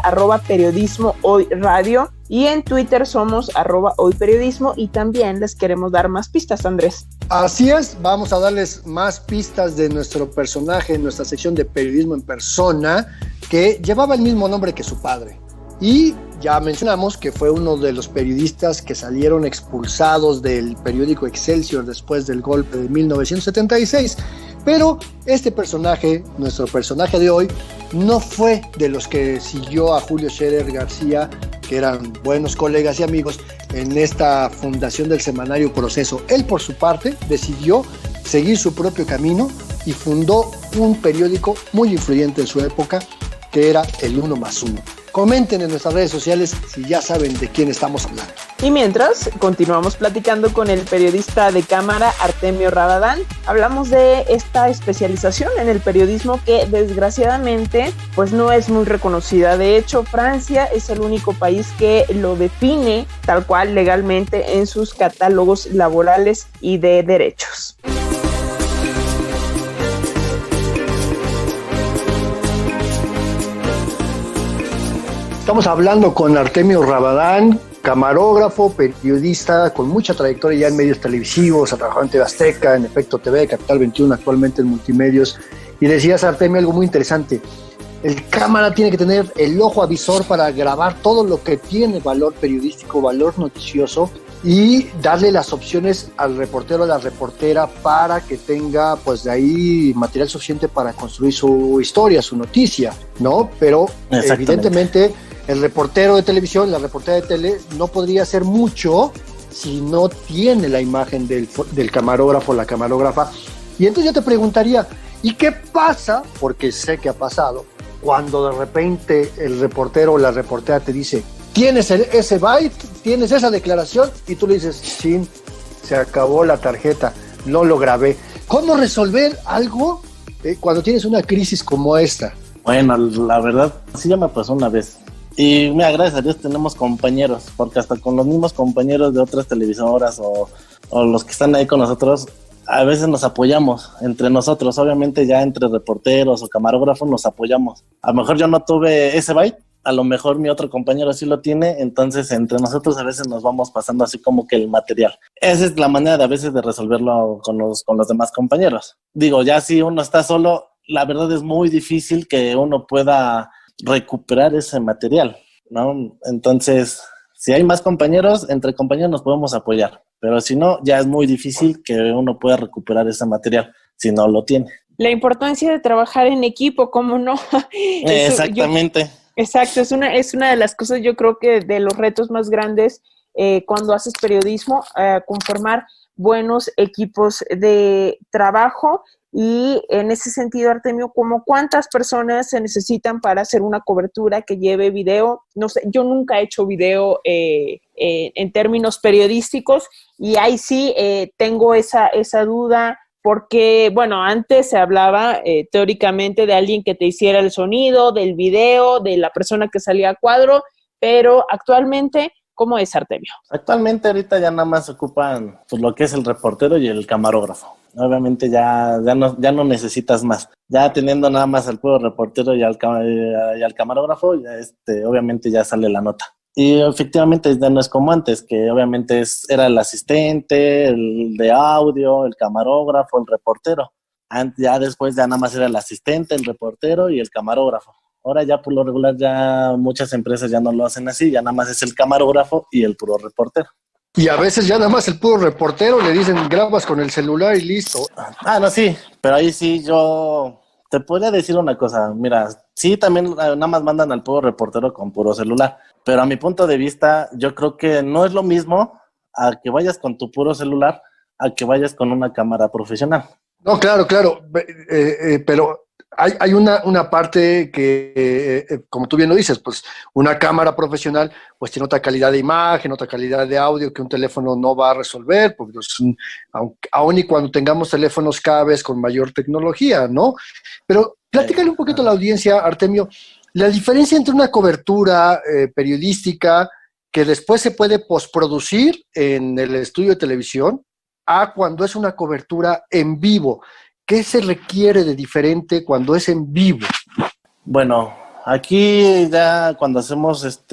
@periodismo hoy radio. Y en Twitter somos @hoyperiodismo y también les queremos dar más pistas, Andrés. Así es, vamos a darles más pistas de nuestro personaje en nuestra sección de Periodismo en Persona, que llevaba el mismo nombre que su padre. Y ya mencionamos que fue uno de los periodistas que salieron expulsados del periódico Excelsior después del golpe de 1976. Pero este personaje, nuestro personaje de hoy, no fue de los que siguió a Julio Scherer García, que eran buenos colegas y amigos, en esta fundación del semanario Proceso. Él, por su parte, decidió seguir su propio camino y fundó un periódico muy influyente en su época, que era el 1+1. Comenten en nuestras redes sociales si ya saben de quién estamos hablando. Y mientras, continuamos platicando con el periodista de cámara Artemio Rabadán. Hablamos de esta especialización en el periodismo que desgraciadamente pues no es muy reconocida. De hecho, Francia es el único país que lo define tal cual legalmente en sus catálogos laborales y de derechos. Estamos hablando con Artemio Rabadán, camarógrafo, periodista con mucha trayectoria ya en medios televisivos, ha trabajado en TV Azteca, en Efecto TV, Capital 21, actualmente en Multimedios. Y decías, Artemio, algo muy interesante. El cámara tiene que tener el ojo avisor para grabar todo lo que tiene valor periodístico, valor noticioso, y darle las opciones al reportero, a la reportera, para que tenga pues de ahí material suficiente para construir su historia, su noticia, ¿no? Pero evidentemente el reportero de televisión, la reportera de tele, no podría hacer mucho si no tiene la imagen del camarógrafo, la camarógrafa. Y entonces yo te preguntaría, ¿y qué pasa? Porque sé que ha pasado, cuando de repente el reportero o la reportera te dice, ¿tienes ese byte? ¿Tienes esa declaración? Y tú le dices, sí, se acabó la tarjeta, no lo grabé. ¿Cómo resolver algo cuando tienes una crisis como esta? Bueno, la verdad, sí ya me pasó una vez. Y mira, gracias a Dios tenemos compañeros, porque hasta con los mismos compañeros de otras televisoras o los que están ahí con nosotros, a veces nos apoyamos entre nosotros. Obviamente ya entre reporteros o camarógrafos nos apoyamos. A lo mejor yo no tuve ese byte, a lo mejor mi otro compañero sí lo tiene, entonces entre nosotros a veces nos vamos pasando así como que el material. Esa es la manera de a veces de resolverlo con los demás compañeros. Digo, ya si uno está solo, la verdad es muy difícil que uno pueda recuperar ese material, ¿no? Entonces, si hay más compañeros, entre compañeros nos podemos apoyar, pero si no, ya es muy difícil que uno pueda recuperar ese material si no lo tiene. La importancia de trabajar en equipo, ¿cómo no? Exactamente. Exacto, es una de las cosas, yo creo que de los retos más grandes cuando haces periodismo, conformar buenos equipos de trabajo. Y en ese sentido, Artemio, ¿cómo cuántas personas se necesitan para hacer una cobertura que lleve video? No sé, yo nunca he hecho video en términos periodísticos y ahí sí tengo esa duda porque, bueno, antes se hablaba teóricamente de alguien que te hiciera el sonido, del video, de la persona que salía a cuadro, pero actualmente, ¿cómo es, Artemio? Actualmente ahorita ya nada más se ocupan pues, lo que es el reportero y el camarógrafo. Obviamente ya no necesitas más. Ya teniendo nada más al puro reportero y al camarógrafo, ya obviamente ya sale la nota. Y efectivamente ya no es como antes, que obviamente era el asistente, el de audio, el camarógrafo, el reportero. Ya después ya nada más era el asistente, el reportero y el camarógrafo. Ahora ya por lo regular ya muchas empresas ya no lo hacen así, ya nada más es el camarógrafo y el puro reportero. Y a veces ya nada más el puro reportero le dicen grabas con el celular y listo. Ah, no, sí, pero ahí sí yo te podría decir una cosa. Mira, sí, también nada más mandan al puro reportero con puro celular, pero a mi punto de vista yo creo que no es lo mismo a que vayas con tu puro celular a que vayas con una cámara profesional. No, claro, claro, pero hay una parte que, como tú bien lo dices, pues una cámara profesional pues tiene otra calidad de imagen, otra calidad de audio que un teléfono no va a resolver, porque pues, aun y cuando tengamos teléfonos cada vez con mayor tecnología, ¿no? Pero platícale un poquito a la audiencia, Artemio, la diferencia entre una cobertura periodística que después se puede postproducir en el estudio de televisión a cuando es una cobertura en vivo. ¿Qué se requiere de diferente cuando es en vivo? Bueno, aquí ya cuando hacemos,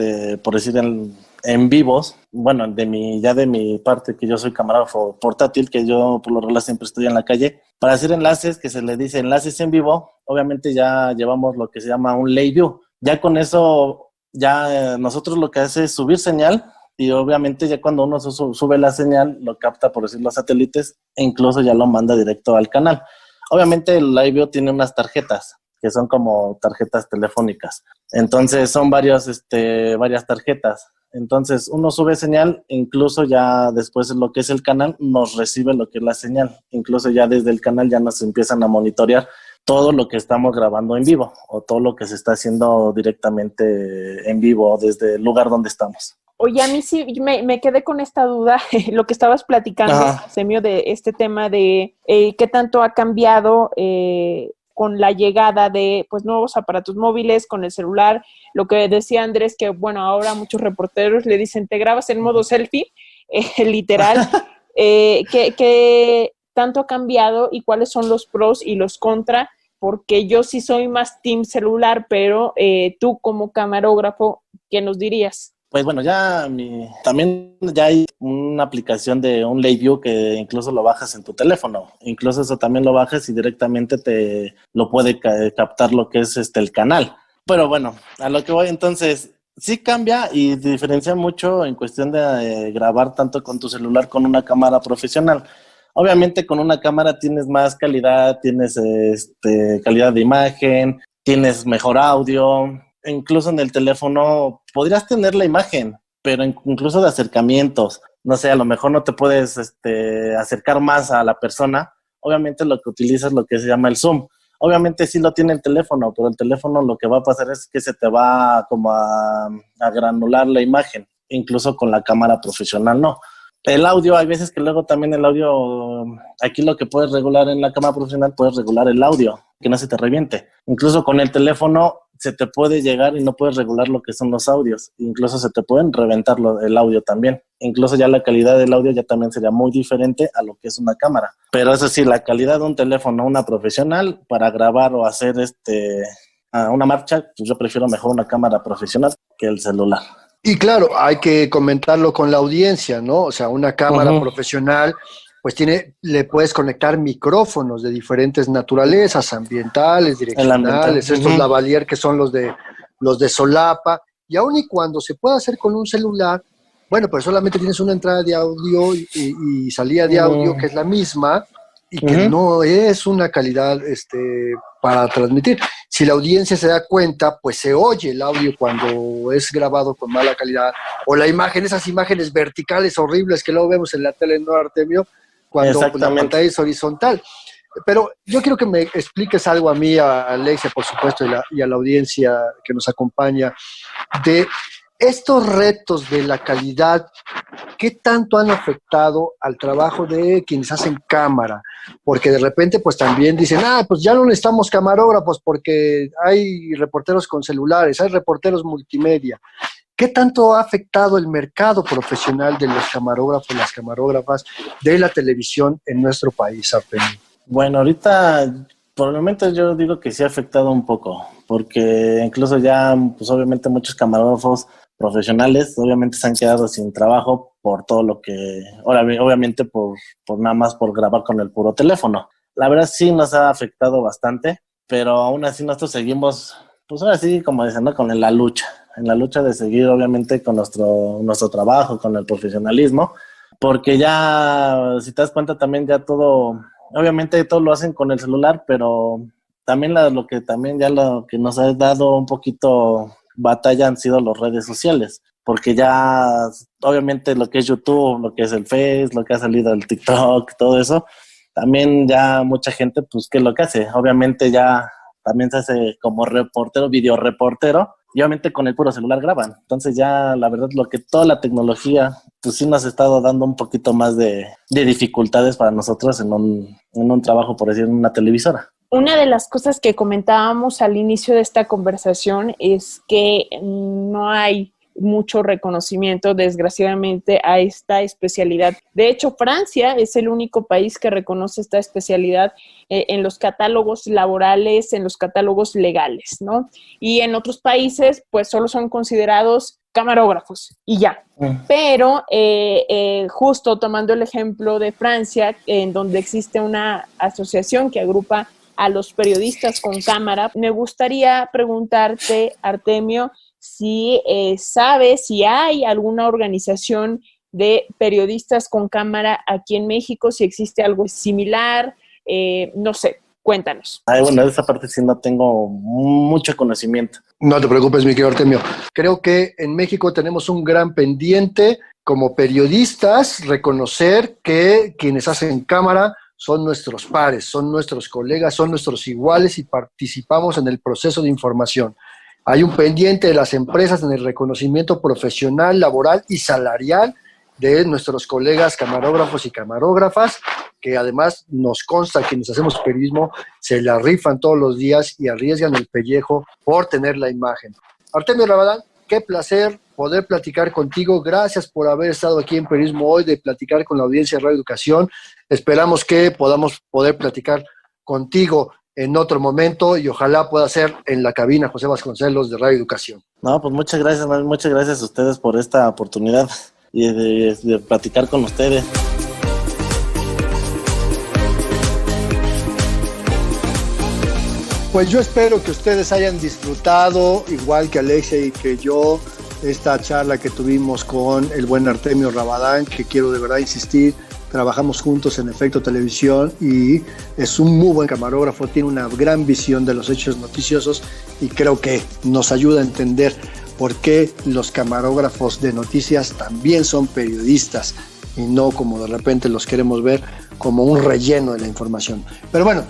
por decir, en vivos, bueno, de mi parte, que yo soy camarógrafo portátil, que yo por lo regular siempre estoy en la calle, para hacer enlaces, que se le dice enlaces en vivo, obviamente ya llevamos lo que se llama un live view. Ya con eso, ya nosotros lo que hace es subir señal, y obviamente ya cuando uno sube la señal, lo capta, por decir, los satélites, e incluso ya lo manda directo al canal. Obviamente el live view tiene unas tarjetas, que son como tarjetas telefónicas. Entonces son varias tarjetas. Entonces uno sube señal, incluso ya después lo que es el canal nos recibe lo que es la señal. Incluso ya desde el canal ya nos empiezan a monitorear todo lo que estamos grabando en vivo o todo lo que se está haciendo directamente en vivo desde el lugar donde estamos. Oye, a mí sí me quedé con esta duda, lo que estabas platicando, Semio, de este tema de qué tanto ha cambiado con la llegada de pues nuevos aparatos móviles, con el celular. Lo que decía Andrés, que bueno, ahora muchos reporteros le dicen, te grabas en modo selfie, literal. ¿Qué tanto ha cambiado y cuáles son los pros y los contra? Porque yo sí soy más team celular, pero tú como camarógrafo, ¿qué nos dirías? Pues bueno, también ya hay una aplicación de un live view que incluso lo bajas en tu teléfono. Incluso eso también lo bajas y directamente te lo puede captar lo que es el canal. Pero bueno, a lo que voy entonces, sí cambia y diferencia mucho en cuestión de grabar tanto con tu celular con una cámara profesional. Obviamente con una cámara tienes más calidad, tienes calidad de imagen, tienes mejor audio. Incluso en el teléfono podrías tener la imagen, pero incluso de acercamientos, no sé, a lo mejor no te puedes acercar más a la persona. Obviamente lo que utilizas es lo que se llama el zoom. Obviamente sí lo tiene el teléfono, pero el teléfono lo que va a pasar es que se te va como a granular la imagen, incluso con la cámara profesional no. El audio, hay veces que luego también el audio, aquí lo que puedes regular en la cámara profesional, puedes regular el audio, que no se te reviente. Incluso con el teléfono se te puede llegar y no puedes regular lo que son los audios. Incluso se te pueden reventar el audio también. Incluso ya la calidad del audio ya también sería muy diferente a lo que es una cámara. Pero eso sí, la calidad de un teléfono, una profesional, para grabar o hacer una marcha, pues yo prefiero mejor una cámara profesional que el celular. Y claro, hay que comentarlo con la audiencia, ¿no? O sea, una cámara profesional, pues le puedes conectar micrófonos de diferentes naturalezas, ambientales, direccionales, estos lavalier que son los de solapa, y aun y cuando se puede hacer con un celular, bueno, pues solamente tienes una entrada de audio y salida de audio que es la misma, y que no es una calidad para transmitir. Si la audiencia se da cuenta, pues se oye el audio cuando es grabado con mala calidad, o la imagen, esas imágenes verticales horribles que luego vemos en la tele, ¿no, Artemio? Cuando la pantalla es horizontal. Pero yo quiero que me expliques algo a mí, a Alexia, por supuesto, y a la audiencia que nos acompaña, de estos retos de la calidad, ¿qué tanto han afectado al trabajo de quienes hacen cámara? Porque de repente pues también dicen, pues ya no necesitamos camarógrafos porque hay reporteros con celulares, hay reporteros multimedia. ¿Qué tanto ha afectado el mercado profesional de los camarógrafos, las camarógrafas de la televisión en nuestro país, Artemio? Bueno, ahorita por el momento yo digo que sí ha afectado un poco, porque incluso ya pues obviamente muchos camarógrafos profesionales obviamente se han quedado sin trabajo por todo lo que, obviamente por nada más por grabar con el puro teléfono. La verdad sí nos ha afectado bastante, pero aún así nosotros seguimos, pues ahora sí, como dicen, ¿no? En la lucha de seguir obviamente con nuestro trabajo, con el profesionalismo, porque ya, si te das cuenta, también ya todo, obviamente todo lo hacen con el celular, pero también lo que nos ha dado un poquito batalla han sido las redes sociales, porque ya obviamente lo que es YouTube, lo que es el Face, lo que ha salido el TikTok, todo eso, también ya mucha gente, pues, ¿qué es lo que hace? Obviamente ya también se hace como reportero, videoreportero, y obviamente con el puro celular graban. Entonces ya la verdad toda la tecnología, pues sí nos ha estado dando un poquito más de dificultades para nosotros en un trabajo, por decir, en una televisora. Una de las cosas que comentábamos al inicio de esta conversación es que no hay mucho reconocimiento, desgraciadamente, a esta especialidad. De hecho, Francia es el único país que reconoce esta especialidad en los catálogos laborales, en los catálogos legales, ¿no? Y en otros países, pues solo son considerados camarógrafos y ya. Pero justo tomando el ejemplo de Francia, en donde existe una asociación que agrupa a los periodistas con cámara, me gustaría preguntarte, Artemio, si sabes si hay alguna organización de periodistas con cámara aquí en México, si existe algo similar, no sé, cuéntanos. Bueno, de esa parte sí no tengo mucho conocimiento. No te preocupes, mi querido Artemio. Creo que en México tenemos un gran pendiente como periodistas, reconocer que quienes hacen cámara son nuestros pares, son nuestros colegas, son nuestros iguales y participamos en el proceso de información. Hay un pendiente de las empresas en el reconocimiento profesional, laboral y salarial de nuestros colegas camarógrafos y camarógrafas, que además nos consta que quienes hacemos periodismo se la rifan todos los días y arriesgan el pellejo por tener la imagen. Artemio Rabadán, qué placer poder platicar contigo. Gracias por haber estado aquí en Periodismo Hoy, de platicar con la audiencia de Radio Educación. Esperamos que podamos poder platicar contigo en otro momento y ojalá pueda ser en la cabina José Vasconcelos de Radio Educación. No, pues muchas gracias a ustedes por esta oportunidad y de platicar con ustedes. Pues yo espero que ustedes hayan disfrutado, igual que Alexia y que yo, esta charla que tuvimos con el buen Artemio Rabadán, que quiero de verdad insistir, trabajamos juntos en Efecto Televisión y es un muy buen camarógrafo, tiene una gran visión de los hechos noticiosos y creo que nos ayuda a entender por qué los camarógrafos de noticias también son periodistas y no como de repente los queremos ver como un relleno de la información. Pero bueno,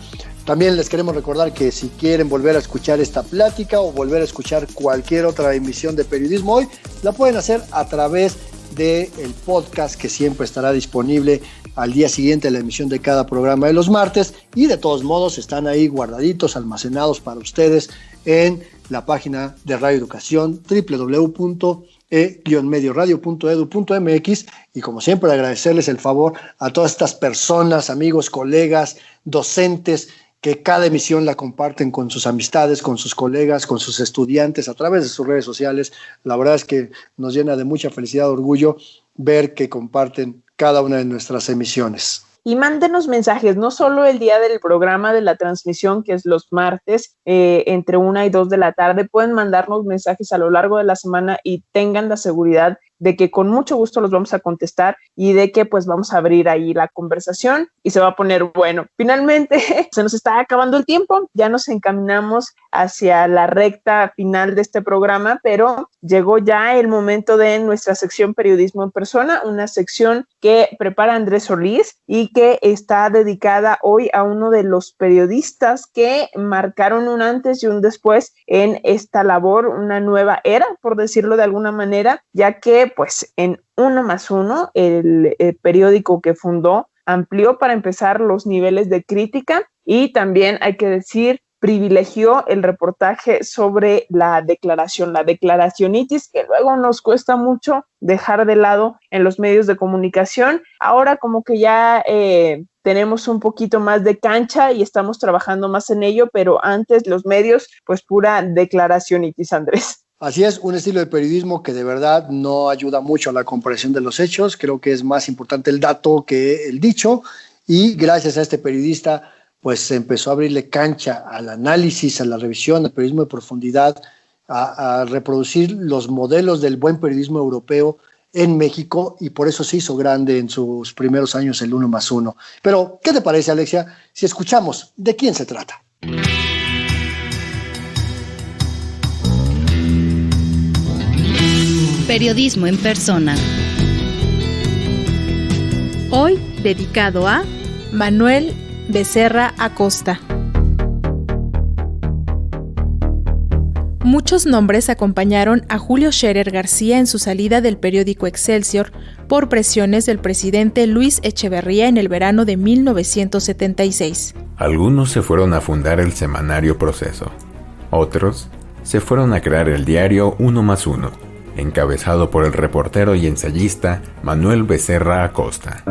también les queremos recordar que si quieren volver a escuchar esta plática o volver a escuchar cualquier otra emisión de Periodismo Hoy, la pueden hacer a través del podcast que siempre estará disponible al día siguiente de la emisión de cada programa de los martes y de todos modos están ahí guardaditos, almacenados para ustedes en la página de Radio Educación www.e-medioradio.edu.mx y como siempre agradecerles el favor a todas estas personas, amigos, colegas, docentes que cada emisión la comparten con sus amistades, con sus colegas, con sus estudiantes a través de sus redes sociales. La verdad es que nos llena de mucha felicidad, orgullo ver que comparten cada una de nuestras emisiones. Y mándenos mensajes, no solo el día del programa de la transmisión, que es los martes, entre 1 y 2 de la tarde, pueden mandarnos mensajes a lo largo de la semana y tengan la seguridad de que con mucho gusto los vamos a contestar y de que pues vamos a abrir ahí la conversación y se va a poner bueno. Finalmente se nos está acabando el tiempo, ya nos encaminamos hacia la recta final de este programa, pero llegó ya el momento de nuestra sección Periodismo en Persona, una sección que prepara Andrés Solís y que está dedicada hoy a uno de los periodistas que marcaron un antes y un después en esta labor, una nueva era, por decirlo de alguna manera, ya que pues en 1+1, el periódico que fundó, amplió para empezar los niveles de crítica y también hay que decir privilegió el reportaje sobre la declaracionitis, que luego nos cuesta mucho dejar de lado en los medios de comunicación. Ahora como que ya tenemos un poquito más de cancha y estamos trabajando más en ello, pero antes los medios, pues pura declaracionitis, Andrés. Así es, un estilo de periodismo que de verdad no ayuda mucho a la comprensión de los hechos. Creo que es más importante el dato que el dicho y gracias a este periodista pues se empezó a abrirle cancha al análisis, a la revisión, al periodismo de profundidad, a reproducir los modelos del buen periodismo europeo en México y por eso se hizo grande en sus primeros años el 1+1. Pero, ¿qué te parece, Alexia, si escuchamos de quién se trata? Periodismo en persona. Hoy dedicado a Manuel Becerra Acosta. Muchos nombres acompañaron a Julio Scherer García en su salida del periódico Excelsior por presiones del presidente Luis Echeverría en el verano de 1976. Algunos se fueron a fundar el semanario Proceso. Otros se fueron a crear el diario 1+1, encabezado por el reportero y ensayista Manuel Becerra Acosta.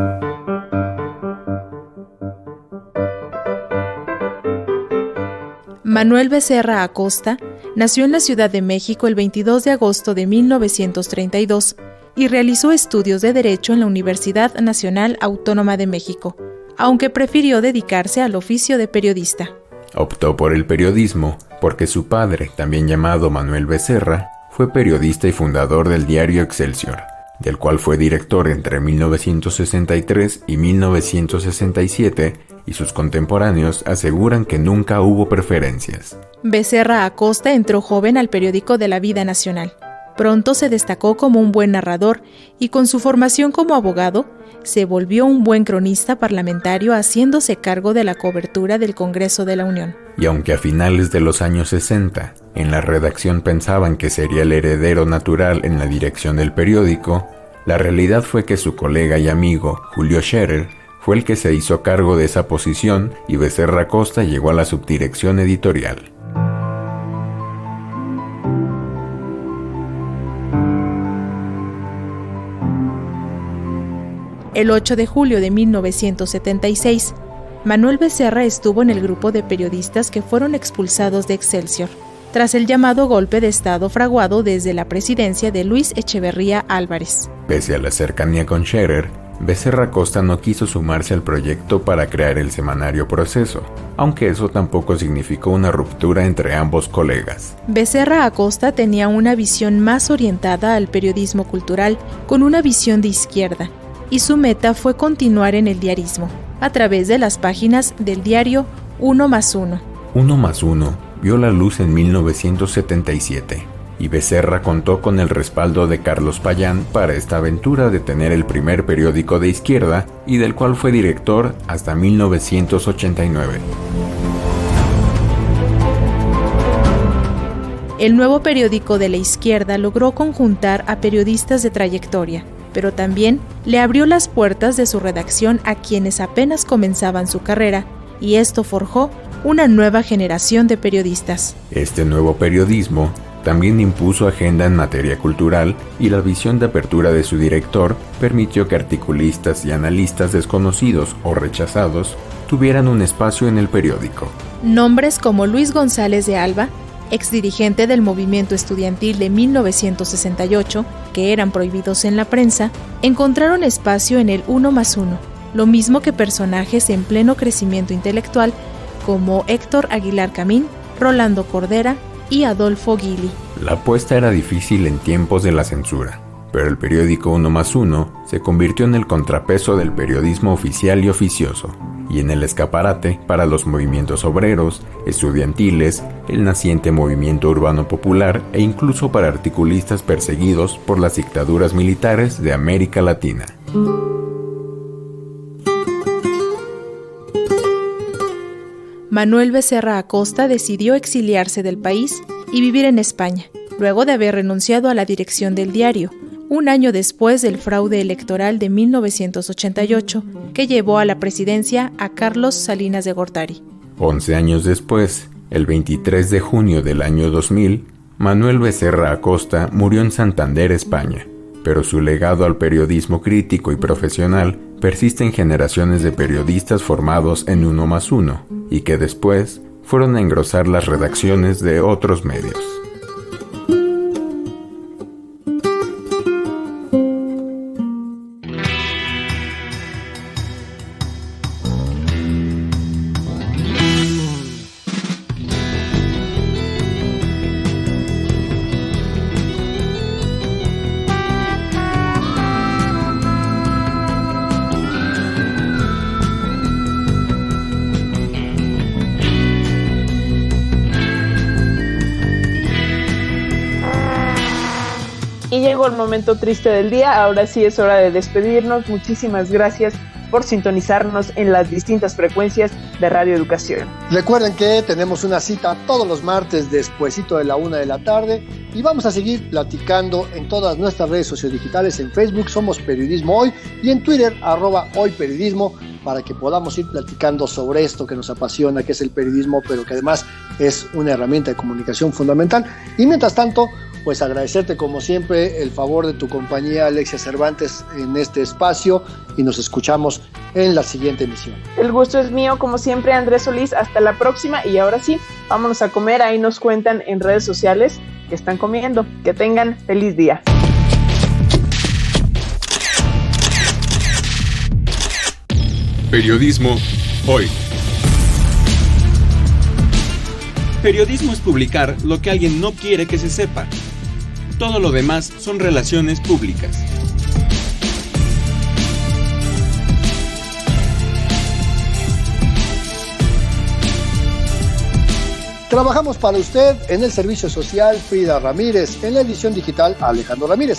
Manuel Becerra Acosta nació en la Ciudad de México el 22 de agosto de 1932 y realizó estudios de Derecho en la Universidad Nacional Autónoma de México, aunque prefirió dedicarse al oficio de periodista. Optó por el periodismo porque su padre, también llamado Manuel Becerra, fue periodista y fundador del diario Excelsior, del cual fue director entre 1963 y 1967, y sus contemporáneos aseguran que nunca hubo preferencias. Becerra Acosta entró joven al periódico de la Vida Nacional. Pronto se destacó como un buen narrador y con su formación como abogado, se volvió un buen cronista parlamentario haciéndose cargo de la cobertura del Congreso de la Unión. Y aunque a finales de los años 60, en la redacción pensaban que sería el heredero natural en la dirección del periódico, la realidad fue que su colega y amigo, Julio Scherer, fue el que se hizo cargo de esa posición y Becerra Acosta llegó a la subdirección editorial. El 8 de julio de 1976, Manuel Becerra estuvo en el grupo de periodistas que fueron expulsados de Excelsior, tras el llamado golpe de Estado fraguado desde la presidencia de Luis Echeverría Álvarez. Pese a la cercanía con Scherer, Becerra Acosta no quiso sumarse al proyecto para crear el semanario Proceso, aunque eso tampoco significó una ruptura entre ambos colegas. Becerra Acosta tenía una visión más orientada al periodismo cultural, con una visión de izquierda, y su meta fue continuar en el diarismo, a través de las páginas del diario 1+1. 1+1 vio la luz en 1977. Y Becerra contó con el respaldo de Carlos Payán para esta aventura de tener el primer periódico de izquierda y del cual fue director hasta 1989. El nuevo periódico de la izquierda logró conjuntar a periodistas de trayectoria, pero también le abrió las puertas de su redacción a quienes apenas comenzaban su carrera, y esto forjó una nueva generación de periodistas. Este nuevo periodismo también impuso agenda en materia cultural y la visión de apertura de su director permitió que articulistas y analistas desconocidos o rechazados tuvieran un espacio en el periódico. Nombres como Luis González de Alba, exdirigente del movimiento estudiantil de 1968, que eran prohibidos en la prensa, encontraron espacio en el 1+1, lo mismo que personajes en pleno crecimiento intelectual como Héctor Aguilar Camín, Rolando Cordera y Adolfo Guili. La apuesta era difícil en tiempos de la censura, pero el periódico 1+1 se convirtió en el contrapeso del periodismo oficial y oficioso, y en el escaparate para los movimientos obreros, estudiantiles, el naciente movimiento urbano popular e incluso para articulistas perseguidos por las dictaduras militares de América Latina. Manuel Becerra Acosta decidió exiliarse del país y vivir en España, luego de haber renunciado a la dirección del diario, un año después del fraude electoral de 1988, que llevó a la presidencia a Carlos Salinas de Gortari. 11 años después, el 23 de junio del año 2000, Manuel Becerra Acosta murió en Santander, España, pero su legado al periodismo crítico y profesional persiste en generaciones de periodistas formados en 1+1 y que después fueron a engrosar las redacciones de otros medios. llegó el momento triste del día, ahora sí es hora de despedirnos. Muchísimas gracias por sintonizarnos en las distintas frecuencias de Radio Educación. Recuerden que tenemos una cita todos los martes despuesito de la 1 de la tarde y vamos a seguir platicando en todas nuestras redes sociodigitales. En Facebook somos Periodismo Hoy y en Twitter @hoyperiodismo, para que podamos ir platicando sobre esto que nos apasiona, que es el periodismo, pero que además es una herramienta de comunicación fundamental. Y mientras tanto, pues agradecerte como siempre el favor de tu compañía, Alexia Cervantes, en este espacio, y nos escuchamos en la siguiente emisión. El gusto es mío, como siempre, Andrés Solís. Hasta la próxima, y ahora sí, vámonos a comer. Ahí nos cuentan en redes sociales que están comiendo. Que tengan feliz día. Periodismo Hoy. Periodismo es publicar lo que alguien no quiere que se sepa. Todo lo demás son relaciones públicas. Trabajamos para usted en el servicio social, Frida Ramírez, en la edición digital, Alejandro Ramírez,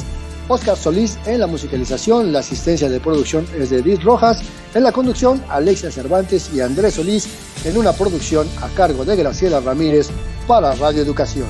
Oscar Solís en la musicalización, la asistencia de producción es de Edith Rojas, en la conducción, Alexia Cervantes y Andrés Solís, en una producción a cargo de Graciela Ramírez para Radio Educación.